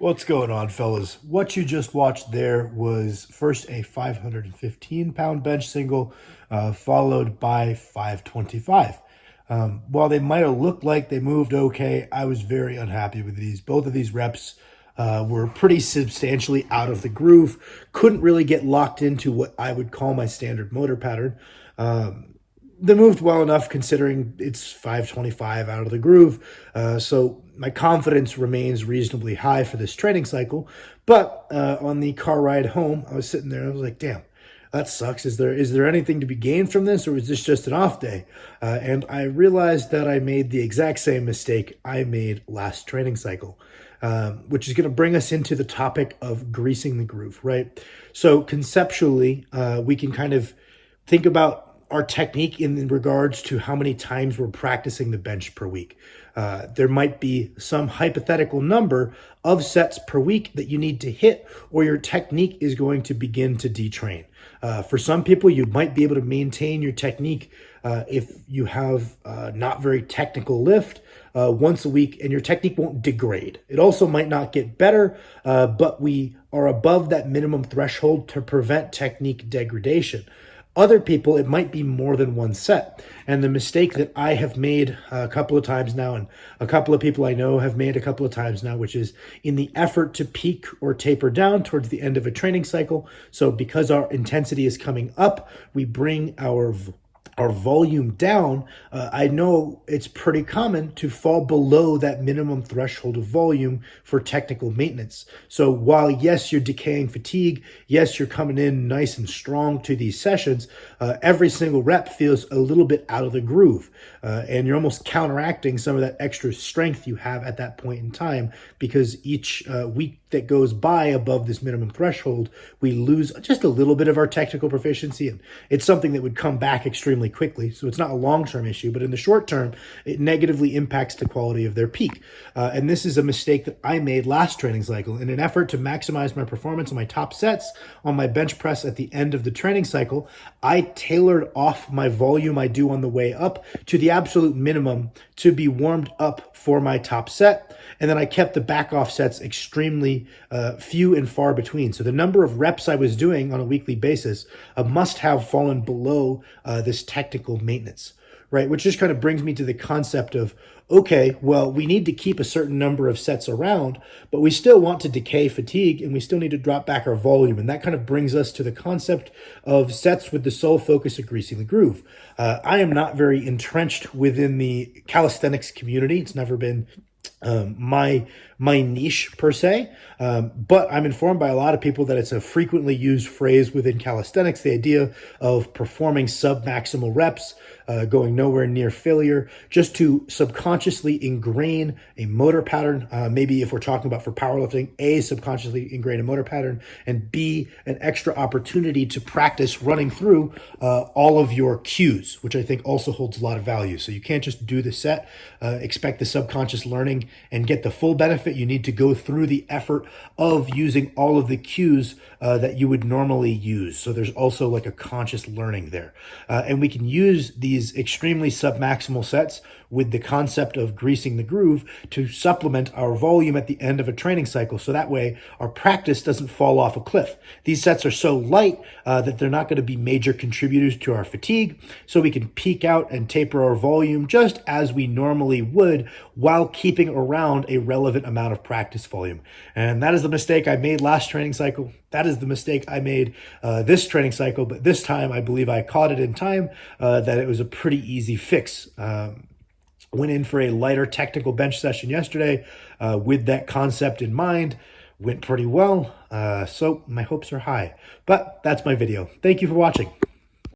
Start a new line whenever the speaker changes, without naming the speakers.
What's going on, fellas? What you just watched there was first a 515-pound bench single, followed by 525. While they might have looked like they moved okay, I was very unhappy with these. Both of these reps were pretty substantially out of the groove. Couldn't really get locked into what I would call my standard motor pattern. They moved well enough considering it's 525 out of the groove. So my confidence remains reasonably high for this training cycle. But on the car ride home, I was sitting there and I was like, damn, that sucks. Is there anything to be gained from this, or is this just an off day? And I realized that I made the exact same mistake I made last training cycle, which is going to bring us into the topic of greasing the groove, right? So conceptually, we can kind of think about our technique in regards to how many times we're practicing the bench per week. There might be some hypothetical number of sets per week that you need to hit, or your technique is going to begin to detrain. For some people, you might be able to maintain your technique if you have not very technical lift once a week, and your technique won't degrade. It also might not get better, but we are above that minimum threshold to prevent technique degradation. Other people, it might be more than one set. And the mistake that I have made a couple of times now, and a couple of people I know have made a couple of times now, which is in the effort to peak or taper down towards the end of a training cycle. So because our intensity is coming up, we bring our volume down. I know it's pretty common to fall below that minimum threshold of volume for technical maintenance. So while yes, you're decaying fatigue, yes, you're coming in nice and strong to these sessions, every single rep feels a little bit out of the groove. And you're almost counteracting some of that extra strength you have at that point in time, because each week that goes by above this minimum threshold, we lose just a little bit of our technical proficiency. And it's something that would come back extremely quickly. So it's not a long-term issue, but in the short term, it negatively impacts the quality of their peak. And this is a mistake that I made last training cycle. In an effort to maximize my performance on my top sets on my bench press at the end of the training cycle, I tailored off my volume I do on the way up to the absolute minimum to be warmed up for my top set. And then I kept the back off sets extremely few and far between. So the number of reps I was doing on a weekly basis must have fallen below this technical maintenance, right? Which just kind of brings me to the concept of, okay, well, we need to keep a certain number of sets around, but we still want to decay fatigue, and we still need to drop back our volume. And that kind of brings us to the concept of sets with the sole focus of greasing the groove. I am not very entrenched within the calisthenics community. It's never been my niche per se, but I'm informed by a lot of people that it's a frequently used phrase within calisthenics, the idea of performing sub-maximal reps, going nowhere near failure, just to subconsciously ingrain a motor pattern. Maybe if we're talking about for powerlifting, A, subconsciously ingrain a motor pattern, and B, an extra opportunity to practice running through all of your cues, which I think also holds a lot of value. So you can't just do the set, expect the subconscious learning and get the full benefit. You need to go through the effort of using all of the cues that you would normally use. So there's also like a conscious learning there. And we can use these extremely submaximal sets with the concept of greasing the groove to supplement our volume at the end of a training cycle. So that way our practice doesn't fall off a cliff. These sets are so light that they're not going to be major contributors to our fatigue. So we can peak out and taper our volume just as we normally would while keeping around a relevant amount of practice volume. And that is the mistake I made last training cycle. That is the mistake I made this training cycle, but this time I believe I caught it in time, that it was a pretty easy fix. Went in for a lighter technical bench session yesterday with that concept in mind. Went pretty well, so my hopes are high. But that's my video. Thank you for watching.